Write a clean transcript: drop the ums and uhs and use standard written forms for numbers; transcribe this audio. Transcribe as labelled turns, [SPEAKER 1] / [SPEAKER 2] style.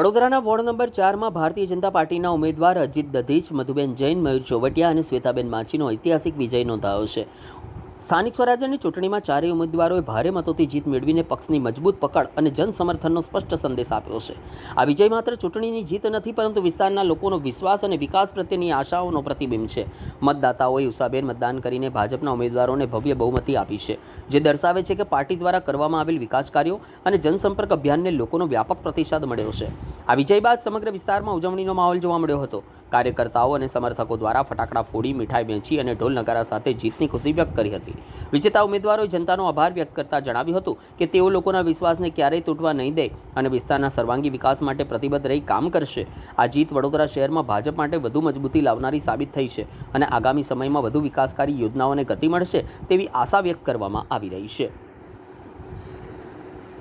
[SPEAKER 1] વડોદરાના ward number 4માં Bharatiya Janata પાર્ટીના ઉમેદવાર અજીત દધીચ, મધુબેન જૈન, મયુર ચોવટિયા અને શ્વેતાબેન માચીનો ઐતિહાસિક વિજય નોંધાયો છે। સ્થાનિક સ્વરાજ્યની ચૂંટણીમાં ચારેય ઉમેદવારોએ ભારે મતોથી જીત મેળવીને પક્ષની મજબૂત પકડ અને જનસમર્થનનો સ્પષ્ટ સંદેશ આપ્યો છે। આ વિજય માત્ર ચૂંટણીની જીત નથી, પરંતુ વિસ્તારના લોકોનો વિશ્વાસ અને વિકાસ પ્રત્યેની આશાઓનો પ્રતિબિંબ છે। મતદાતાઓએ ઉત્સાહભેર મતદાન કરીને ભાજપના ઉમેદવારોને ભવ્ય બહુમતી આપી છે, જે દર્શાવે છે કે પાર્ટી દ્વારા કરવામાં આવેલ વિકાસ કાર્યો અને જનસંપર્ક અભિયાનને લોકોનો વ્યાપક પ્રતિસાદ મળ્યો છે। આ વિજય બાદ સમગ્ર વિસ્તારમાં ઉજવણીનો માહોલ જોવા મળ્યો હતો। કાર્યકર્તાઓ અને સમર્થકો દ્વારા ફટાકડા ફોડી, મીઠાઈ વેચી અને ઢોલ નગારા સાથે જીતની ખુશી વ્યક્ત કરી હતી। વિજેતા ઉમેદવારોએ જનતાનો આભાર વ્યક્ત કરતા જણાવ્યું હતું કે તેઓ લોકોના વિશ્વાસને ક્યારેય તૂટવા નહીં દે અને વિસ્તારના સર્વાંગી વિકાસ માટે પ્રતિબદ્ધ રહી કામ કરશે। આ જીત વડોદરા શહેરમાં ભાજપ માટે વધુ મજબૂતી લાવનારી સાબિત થઈ છે અને આગામી સમયમાં વધુ વિકાસકારી યોજનાઓને ગતિ મળશે તેવી આશા વ્યક્ત કરવામાં આવી રહી છે।